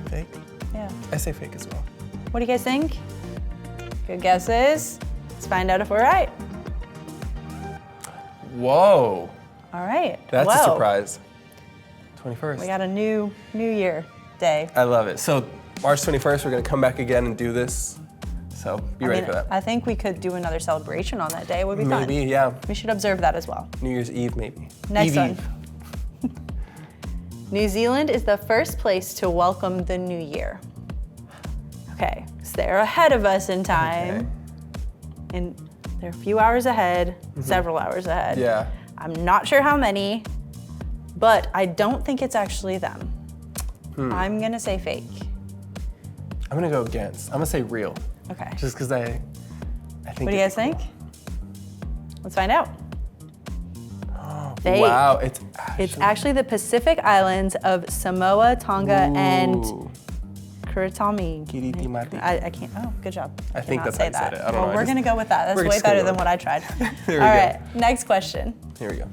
Speaker 3: Fake?
Speaker 2: Yeah.
Speaker 3: I say fake as well.
Speaker 2: What do you guys think? Good guesses. Let's find out if we're right.
Speaker 3: Whoa.
Speaker 2: All right.
Speaker 3: That's
Speaker 2: Whoa.
Speaker 3: a surprise. 21st.
Speaker 2: We got a new year day.
Speaker 3: I love it. So March 21st, we're gonna come back again and do this. So be ready for that.
Speaker 2: I think we could do another celebration on that day. It would be fun.
Speaker 3: Maybe, yeah.
Speaker 2: We should observe that as well.
Speaker 3: New Year's Eve, maybe.
Speaker 2: Next
Speaker 3: Eve,
Speaker 2: one.
Speaker 3: Eve.
Speaker 2: New Zealand is the first place to welcome the new year. Okay, so they're ahead of us in time.
Speaker 3: Okay.
Speaker 2: And they're a few hours ahead, several hours ahead.
Speaker 3: Yeah.
Speaker 2: I'm not sure how many, but I don't think it's actually them. I'm gonna say fake.
Speaker 3: I'm gonna go against. I'm gonna say real.
Speaker 2: Okay.
Speaker 3: Just because I think.
Speaker 2: What do you guys think? Let's find out. Fake.
Speaker 3: Wow,
Speaker 2: It's actually the Pacific Islands of Samoa, Tonga, and Kuritami.
Speaker 3: Kiriti Mati.
Speaker 2: I can't. Oh, good job.
Speaker 3: I think
Speaker 2: cannot
Speaker 3: that's how
Speaker 2: say
Speaker 3: you said
Speaker 2: that.
Speaker 3: it. I don't
Speaker 2: well,
Speaker 3: know.
Speaker 2: we're gonna go with that. That's
Speaker 3: we're
Speaker 2: way
Speaker 3: just gonna
Speaker 2: better
Speaker 3: go
Speaker 2: than
Speaker 3: with
Speaker 2: what I tried.
Speaker 3: There
Speaker 2: All
Speaker 3: we go.
Speaker 2: right, next question.
Speaker 3: Here we go.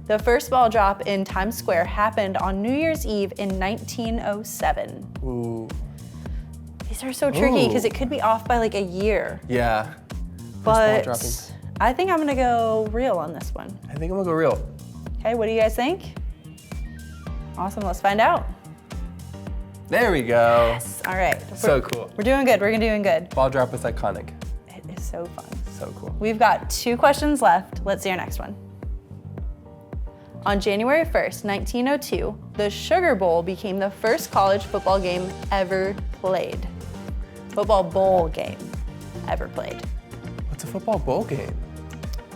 Speaker 2: The first ball drop in Times Square happened on New Year's Eve in 1907.
Speaker 3: Ooh.
Speaker 2: These are so tricky because
Speaker 3: Ooh.
Speaker 2: it could be off by like a year.
Speaker 3: Yeah.
Speaker 2: But
Speaker 3: dropping.
Speaker 2: I think I'm gonna go real on this one.
Speaker 3: I think I'm gonna go real.
Speaker 2: Okay, what do you guys think? Awesome, let's find out.
Speaker 3: There we go.
Speaker 2: Yes, all right.
Speaker 3: So cool.
Speaker 2: We're doing good, we're doing good.
Speaker 3: Ball drop is iconic.
Speaker 2: It is so fun.
Speaker 3: So cool.
Speaker 2: We've got 2 questions left. Let's see our next one. On January 1st, 1902, the Sugar Bowl became the first college football game ever played. Football bowl game ever played.
Speaker 3: What's a football bowl game?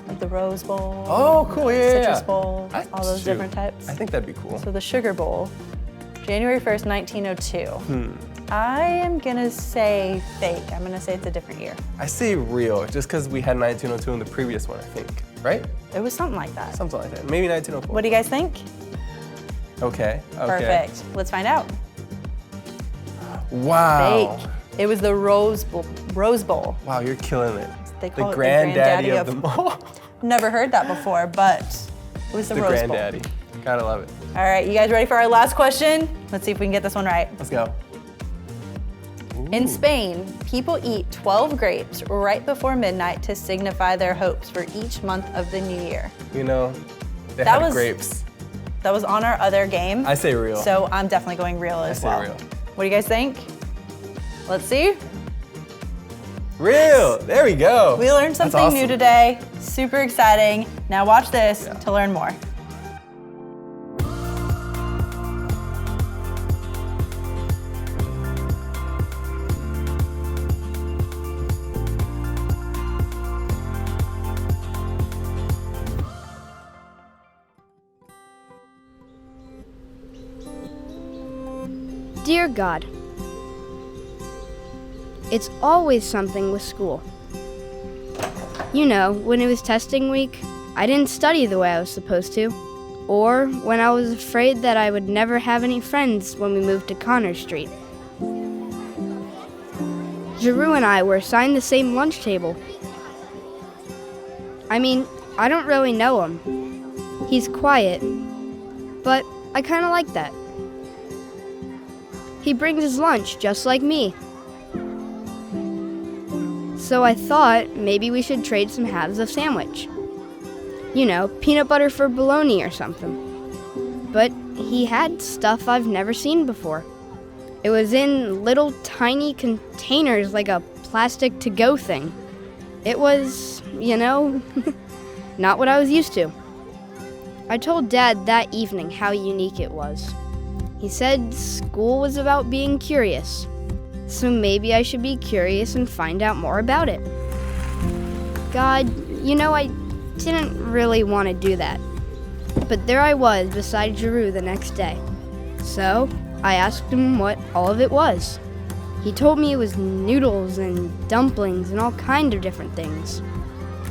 Speaker 2: Like the Rose Bowl.
Speaker 3: Oh, cool, yeah,
Speaker 2: Citrus
Speaker 3: yeah.
Speaker 2: Bowl, all those
Speaker 3: Shoot.
Speaker 2: different types.
Speaker 3: I think that'd be cool.
Speaker 2: So the Sugar Bowl, January 1st, 1902. I am gonna say fake. I'm gonna say it's a different year.
Speaker 3: I say real, just because we had 1902 in the previous one, I think. Right?
Speaker 2: It was something like that.
Speaker 3: Something like that. Maybe 1904.
Speaker 2: What do you guys think?
Speaker 3: Okay.
Speaker 2: Perfect. Let's find out.
Speaker 3: Wow.
Speaker 2: Fake. It was the Rose Bowl. Rose Bowl.
Speaker 3: Wow, you're killing it.
Speaker 2: They
Speaker 3: The
Speaker 2: call it
Speaker 3: granddaddy of them all.
Speaker 2: Never heard that before, but it was the Rose Bowl.
Speaker 3: Granddaddy. Gotta love it.
Speaker 2: All right, you guys ready for our last question? Let's see if we can get this one right.
Speaker 3: Let's go.
Speaker 2: In Spain, people eat 12 grapes right before midnight to signify their hopes for each month of the new year.
Speaker 3: You know, they
Speaker 2: That
Speaker 3: had
Speaker 2: was-
Speaker 3: grapes.
Speaker 2: That was on our other game.
Speaker 3: I say real.
Speaker 2: So I'm definitely going real as
Speaker 3: say
Speaker 2: well.
Speaker 3: real.
Speaker 2: What do you guys think? Let's see.
Speaker 3: Real. There we go.
Speaker 2: We learned
Speaker 3: That's
Speaker 2: something new
Speaker 3: awesome.
Speaker 2: today. Super exciting. Now watch this to learn more.
Speaker 15: Dear God, it's always something with school. You know, when it was testing week, I didn't study the way I was supposed to. Or when I was afraid that I would never have any friends when we moved to Connor Street. Giroux and I were assigned the same lunch table. I mean, I don't really know him. He's quiet, but I kind of like that. He brings his lunch just like me. So I thought maybe we should trade some halves of sandwich. You know, peanut butter for bologna or something. But he had stuff I've never seen before. It was in little tiny containers like a plastic to-go thing. It was, not what I was used to. I told Dad that evening how unique it was. He said school was about being curious, so maybe I should be curious and find out more about it. God, I didn't really want to do that. But there I was beside Giroux the next day. So I asked him what all of it was. He told me it was noodles and dumplings and all kind of different things.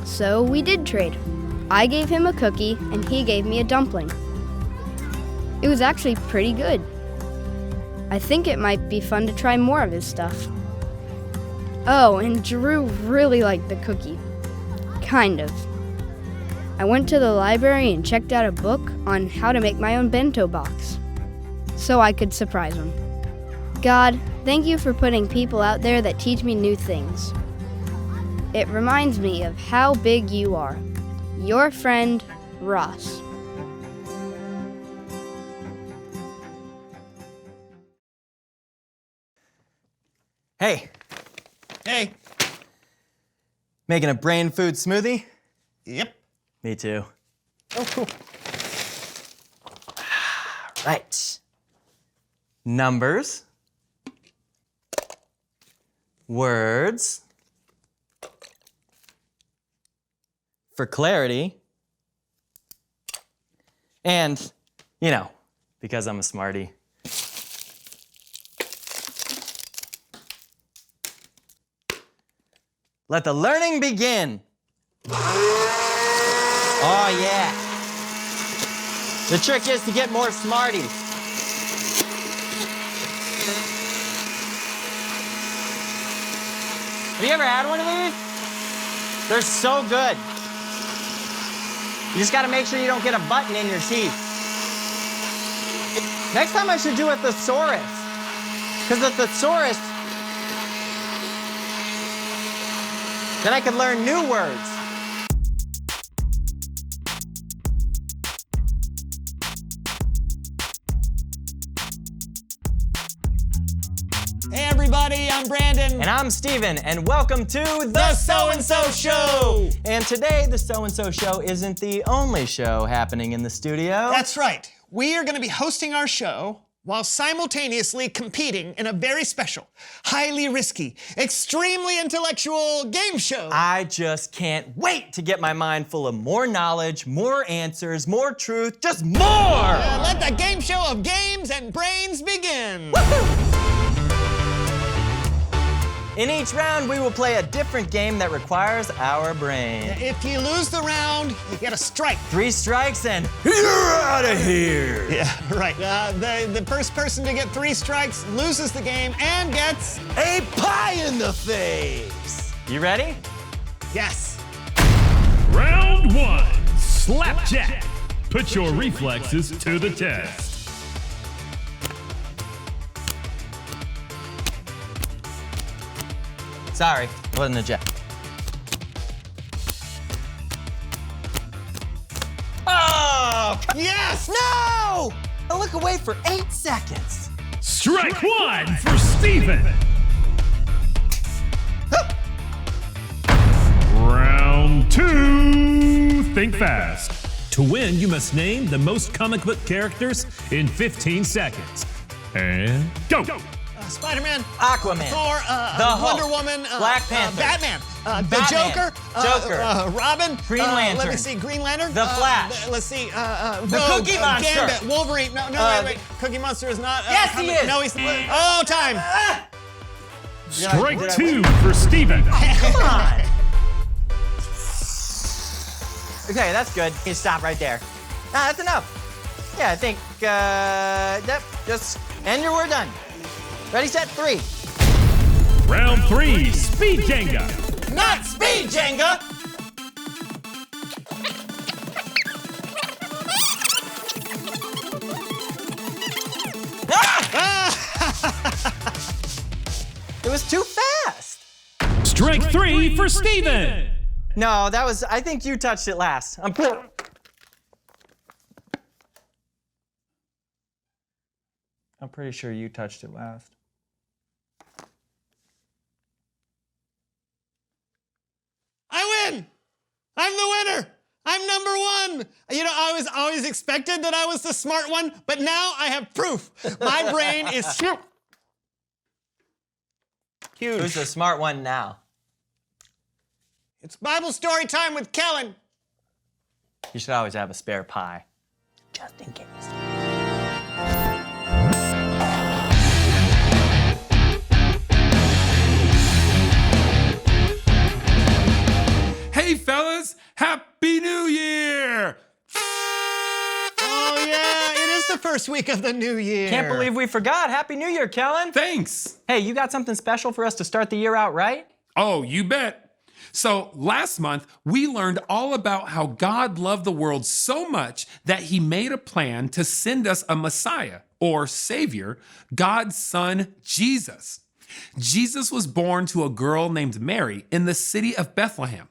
Speaker 15: So we did trade. I gave him a cookie and he gave me a dumpling. It was actually pretty good. I think it might be fun to try more of his stuff. Oh, and Giroux really liked the cookie. Kind of. I went to the library and checked out a book on how to make my own bento box, so I could surprise him. God, thank you for putting people out there that teach me new things. It reminds me of how big you are. Your friend, Ross.
Speaker 16: Hey.
Speaker 11: Hey.
Speaker 16: Making a brain food smoothie?
Speaker 11: Yep.
Speaker 16: Me too.
Speaker 11: Oh, cool.
Speaker 16: Right. Numbers. Words. For clarity. And, because I'm a smarty. Let the learning begin. Oh, yeah. The trick is to get more Smarties. Have you ever had one of these? They're so good. You just gotta make sure you don't get a button in your teeth. Next time I should do a thesaurus. Because the thesaurus, then I could learn new words.
Speaker 11: Hey everybody, I'm Brandon.
Speaker 16: And I'm Steven, and welcome to
Speaker 11: The So-and-So Show!
Speaker 16: And today, The So-and-So Show isn't the only show happening in the studio.
Speaker 11: That's right. We are going to be hosting our show while simultaneously competing in a very special, highly risky, extremely intellectual game show.
Speaker 16: I just can't wait to get my mind full of more knowledge, more answers, more truth, just more!
Speaker 11: Let the game show of games and brains begin.
Speaker 16: In each round, we will play a different game that requires our brain.
Speaker 11: If you lose the round, you get a strike.
Speaker 16: 3 strikes and you're out of here.
Speaker 11: Yeah, right. The first person to get 3 strikes loses the game and gets
Speaker 16: a pie in the face. You ready?
Speaker 11: Yes.
Speaker 17: Round 1, slapjack. Put your reflexes to the test.
Speaker 16: Sorry, wasn't a jet. Oh!
Speaker 11: Yes!
Speaker 16: No! I look away for 8 seconds.
Speaker 17: Strike 1 for Steven. Round 2, think fast. To win, you must name the most comic book characters in 15 seconds. And go!
Speaker 11: Spider-Man,
Speaker 16: Aquaman,
Speaker 11: Thor,
Speaker 16: the
Speaker 11: Wonder
Speaker 16: Hulk,
Speaker 11: Woman,
Speaker 16: Black Panther,
Speaker 11: Batman, the
Speaker 16: Batman,
Speaker 11: Joker, Robin,
Speaker 16: Green Lantern,
Speaker 11: let me see, Green Lantern,
Speaker 16: the Flash,
Speaker 11: let's see,
Speaker 16: the
Speaker 11: Rogue,
Speaker 16: Cookie Monster,
Speaker 11: Gambit, Wolverine. No, wait, Cookie Monster is not.
Speaker 16: Yes, he is.
Speaker 11: No, he's. Oh, time.
Speaker 17: Strike 2 for Steven.
Speaker 16: Come on. Okay, that's good. You stop right there. That's enough. Yeah, I think, just end your word done. Ready, set, 3.
Speaker 17: Round 3, speed Jenga.
Speaker 16: Not speed Jenga! It was too fast.
Speaker 17: Strike 3 for Steven.
Speaker 16: No, that was, I think you touched it last. I'm pretty sure you touched it last.
Speaker 11: expected that I was the smart one, but now I have proof. My brain is huge.
Speaker 16: Who's the smart one now?
Speaker 11: It's Bible story time with Kellen.
Speaker 16: You should always have a spare pie, just in case.
Speaker 18: Hey, fellas, Happy New Year!
Speaker 11: Oh, yeah, it is the first week of the new year.
Speaker 16: Can't believe we forgot. Happy New Year, Kellen.
Speaker 18: Thanks.
Speaker 16: Hey, you got something special for us to start the year out, right?
Speaker 18: Oh, you bet. So last month, we learned all about how God loved the world so much that he made a plan to send us a Messiah, or Savior, God's Son, Jesus. Jesus was born to a girl named Mary in the city of Bethlehem.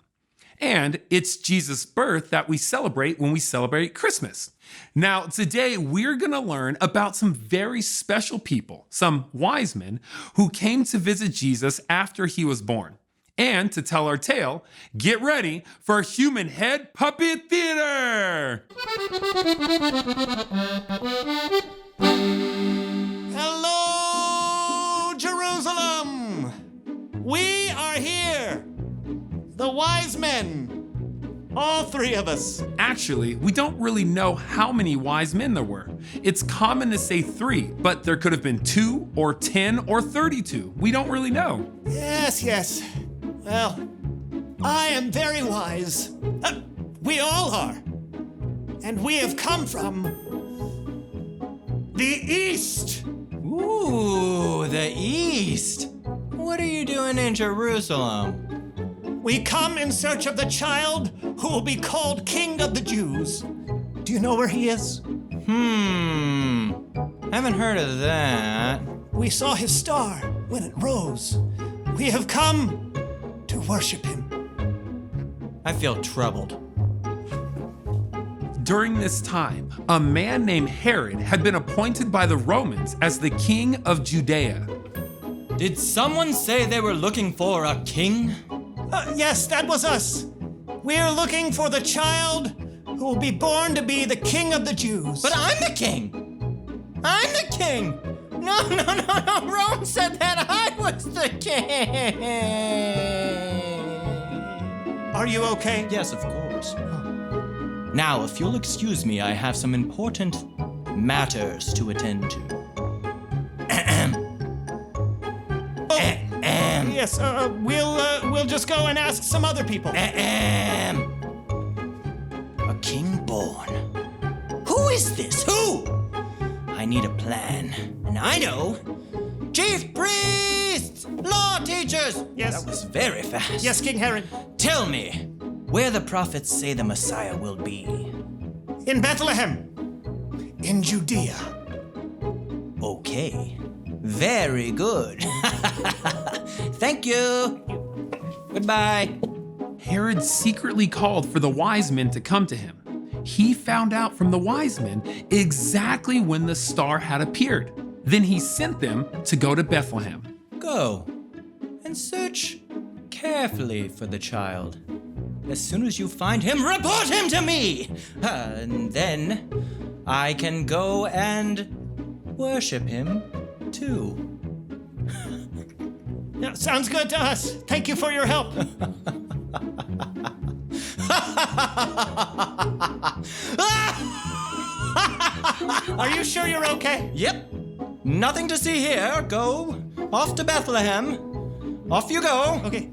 Speaker 18: And it's Jesus' birth that we celebrate when we celebrate Christmas. Now, today we're going to learn about some very special people, some wise men, who came to visit Jesus after he was born. And to tell our tale, get ready for Human Head Puppet Theater!
Speaker 11: Hello, Jerusalem! We are here, the wise men, all three of us.
Speaker 18: Actually, we don't really know how many wise men there were. It's common to say 3, but there could have been 2 or 10 or 32. We don't really know.
Speaker 11: Yes, yes. Well, I am very wise. We all are. And we have come from the East.
Speaker 16: Ooh, the East. What are you doing in Jerusalem?
Speaker 11: We come in search of the child who will be called King of the Jews. Do you know where he is?
Speaker 16: Haven't heard of that.
Speaker 11: We saw his star when it rose. We have come to worship him.
Speaker 16: I feel troubled.
Speaker 18: During this time, a man named Herod had been appointed by the Romans as the king of Judea.
Speaker 16: Did someone say they were looking for a king?
Speaker 11: Yes, that was us. We're looking for the child who will be born to be the King of the Jews.
Speaker 16: But I'm the king! I'm the king! No, Rome said that I was the king!
Speaker 11: Are you okay?
Speaker 16: Yes, of course. Now, if you'll excuse me, I have some important matters to attend to.
Speaker 11: Yes, we'll just go and ask some other people.
Speaker 16: A king born. Who is this? Who? I need a plan. And I know. Chief priests! Law teachers!
Speaker 11: Yes.
Speaker 16: That was very fast.
Speaker 11: Yes, King Herod.
Speaker 16: Tell me, where the prophets say the Messiah will be.
Speaker 11: In Bethlehem. In Judea.
Speaker 16: Okay. Very good. Thank you. Goodbye.
Speaker 18: Herod secretly called for the wise men to come to him. He found out from the wise men exactly when the star had appeared. Then he sent them to go to Bethlehem.
Speaker 16: Go and search carefully for the child. As soon as you find him, report him to me. And then I can go and worship him too.
Speaker 11: Yeah, sounds good to us. Thank you for your help. Are you sure you're okay?
Speaker 16: Yep. Nothing to see here. Go off to Bethlehem. Off you go.
Speaker 11: Okay.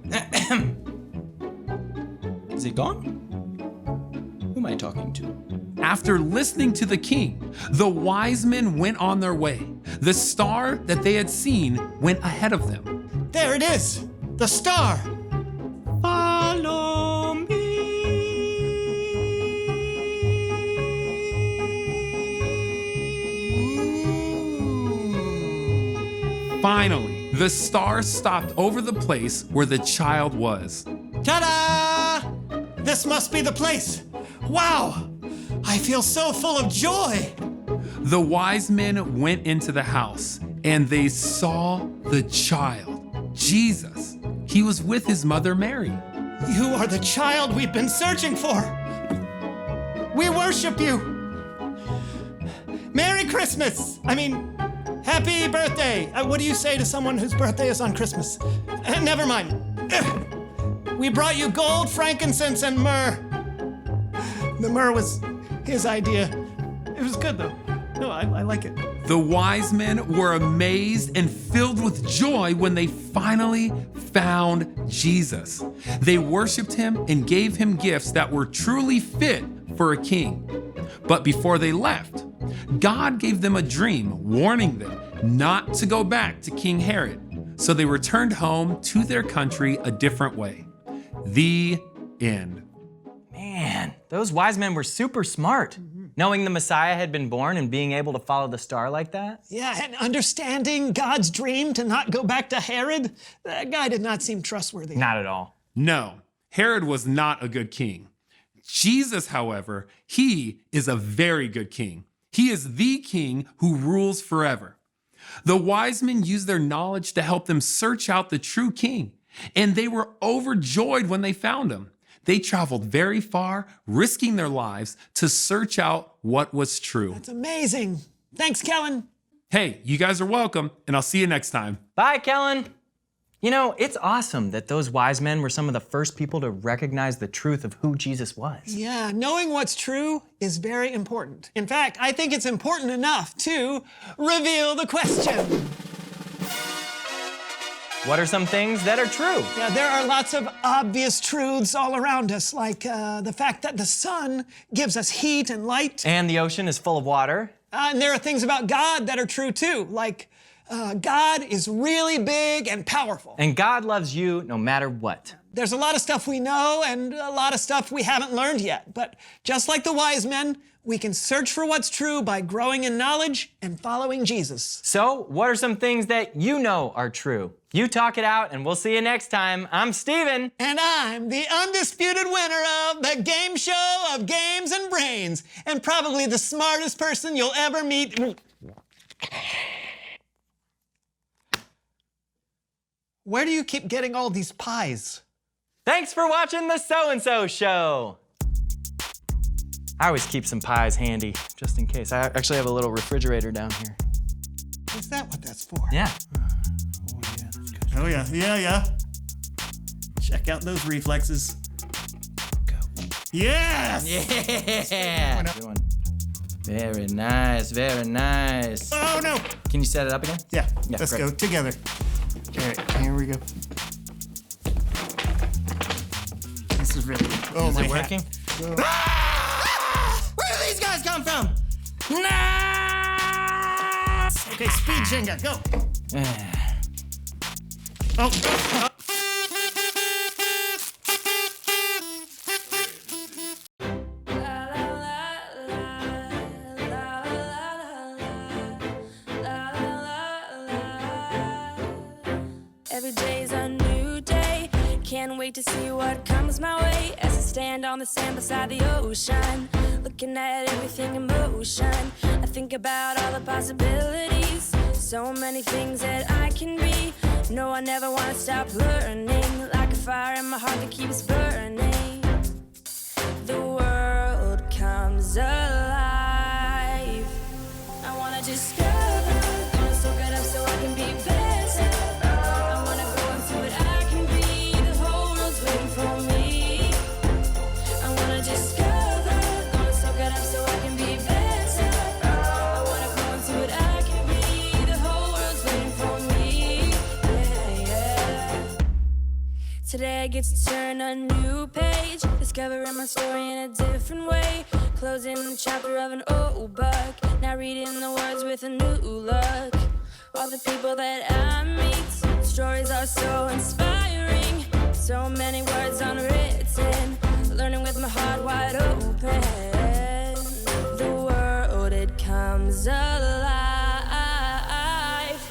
Speaker 16: Is he gone? Who am I talking to?
Speaker 18: After listening to the king, the wise men went on their way. The star that they had seen went ahead of them.
Speaker 11: There it is. The star.
Speaker 16: Follow me.
Speaker 18: Finally, the star stopped over the place where the child was.
Speaker 11: Ta-da! This must be the place. Wow! I feel so full of joy.
Speaker 18: The wise men went into the house and they saw the child, Jesus. He was with his mother Mary.
Speaker 11: You are the child we've been searching for. We worship you. Merry Christmas! I mean, happy birthday! What do you say to someone whose birthday is on Christmas? Never mind. We brought you gold, frankincense, and myrrh. The myrrh was his idea. It was good, though. No, I like it.
Speaker 18: The wise men were amazed and filled with joy when they finally found Jesus. They worshiped him and gave him gifts that were truly fit for a king. But before they left, God gave them a dream warning them not to go back to King Herod. So they returned home to their country a different way. The end.
Speaker 16: Man, those wise men were super smart. Knowing the Messiah had been born and being able to follow the star like that.
Speaker 11: Yeah, and understanding God's dream to not go back to Herod, that guy did not seem trustworthy.
Speaker 16: Not at all.
Speaker 18: No, Herod was not a good king. Jesus, however, he is a very good king. He is the king who rules forever. The wise men used their knowledge to help them search out the true king, and they were overjoyed when they found him. They traveled very far, risking their lives to search out what was true.
Speaker 11: That's amazing. Thanks, Kellen.
Speaker 18: Hey, you guys are welcome, and I'll see you next time.
Speaker 16: Bye, Kellen. You know, it's awesome that those wise men were some of the first people to recognize the truth of who Jesus was.
Speaker 11: Yeah, knowing what's true is very important. In fact, I think it's important enough to reveal the question.
Speaker 16: What are some things that are true?
Speaker 11: Yeah, there are lots of obvious truths all around us, like the fact that the sun gives us heat and light.
Speaker 16: And the ocean is full of water.
Speaker 11: And there are things about God that are true too, like God is really big and powerful.
Speaker 16: And God loves you no matter what.
Speaker 11: There's a lot of stuff we know and a lot of stuff we haven't learned yet. But just like the wise men, we can search for what's true by growing in knowledge and following Jesus.
Speaker 16: So, what are some things that you know are true? You talk it out, and we'll see you next time. I'm Steven.
Speaker 11: And I'm the undisputed winner of the game show of Games and Brains, and probably the smartest person you'll ever meet. Where do you keep getting all these pies?
Speaker 16: Thanks for watching the So-and-So Show. I always keep some pies handy, just in case. I actually have a little refrigerator down here.
Speaker 11: Is that what that's for?
Speaker 16: Yeah.
Speaker 11: Oh yeah, yeah. Check out those reflexes.
Speaker 16: Go.
Speaker 11: Yes!
Speaker 16: Yeah! Good one. Very nice, very nice.
Speaker 11: Oh no!
Speaker 16: Can you set it up again?
Speaker 11: Yeah,
Speaker 16: Yeah,
Speaker 11: let's
Speaker 16: great.
Speaker 11: go together. All right, here we go. This is really good. Oh,
Speaker 16: Is
Speaker 11: my
Speaker 16: it
Speaker 11: hat.
Speaker 16: working?
Speaker 11: Where do these guys come from? Nice! Okay, speed Jenga, go. Oh.
Speaker 19: Every day's a new day. Can't wait to see what comes my way as I stand on the sand beside the ocean, looking at everything in motion. I think about all the possibilities, so many things that I can be. No, I never want to stop learning, like a fire in my heart that keeps burning. The world comes alive. I want to discover, want to soak it up so I can be better. I want to go and see what I can be. The whole world's waiting for me. I want to discover, want to soak it up so I can be better. I want to go and see what I can be. The whole world's waiting for me. Today I get to turn a new page, discovering my story in a different way, closing the chapter of an old book, now reading the words with a new look. All the people that I meet, stories are so inspiring, so many words unwritten, learning with my heart wide open. The world, it comes alive.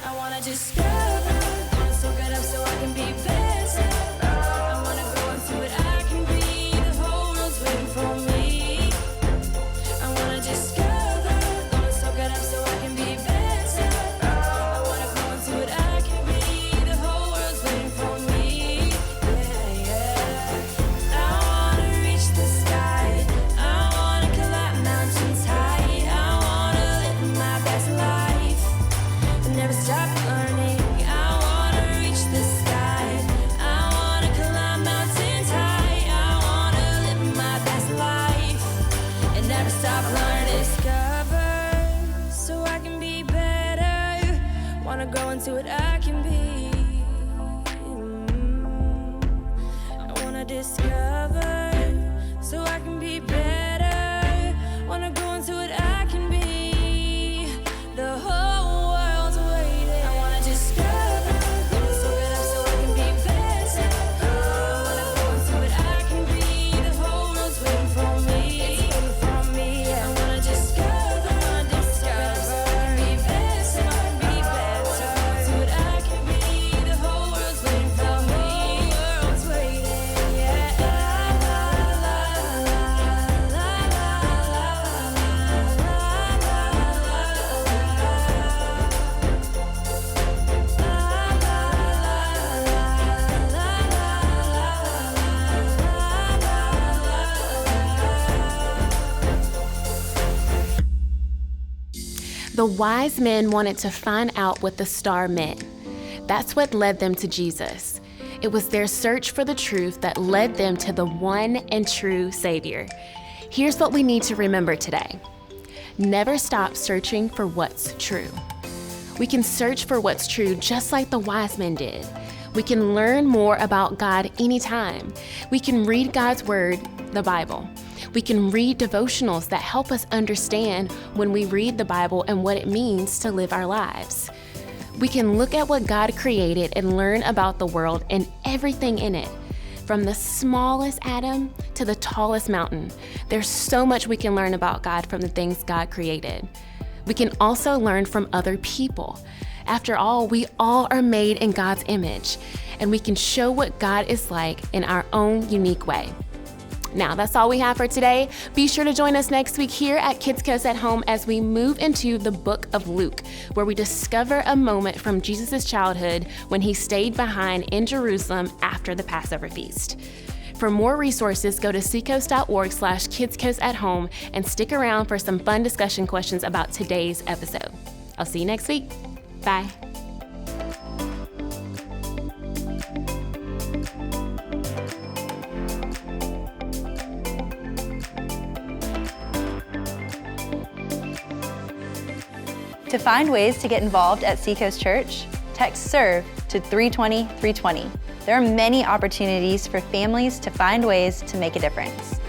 Speaker 19: I wanna discover, wanna soak it up so I can be better. My see what I can be. I wanna discover so I can be better. Wanna go and see what I can be. The whole world's waiting. I wanna discover so I can be better. I wanna go and see what I can be. The whole world's waiting for me. It's waiting for me. I wanna discover so I can be better. See what I can be. The whole world's waiting for me. The world's waiting. Yeah.
Speaker 1: The wise men wanted to find out what the star meant. That's what led them to Jesus. It was their search for the truth that led them to the one and true Savior. Here's what we need to remember today. Never stop searching for what's true. We can search for what's true just like the wise men did. We can learn more about God anytime. We can read God's Word, the Bible. We can read devotionals that help us understand when we read the Bible and what it means to live our lives. We can look at what God created and learn about the world and everything in it. From the smallest atom to the tallest mountain, there's so much we can learn about God from the things God created. We can also learn from other people. After all, we all are made in God's image, and we can show what God is like in our own unique way. Now, that's all we have for today. Be sure to join us next week here at Kidscoast at Home as we move into the book of Luke, where we discover a moment from Jesus' childhood when he stayed behind in Jerusalem after the Passover feast. For more resources, go to seacoast.org/kidscoastathome and stick around for some fun discussion questions about today's episode. I'll see you next week. Bye.
Speaker 2: To find ways to get involved at Seacoast Church, text SERVE to 320 320. There are many opportunities for families to find ways to make a difference.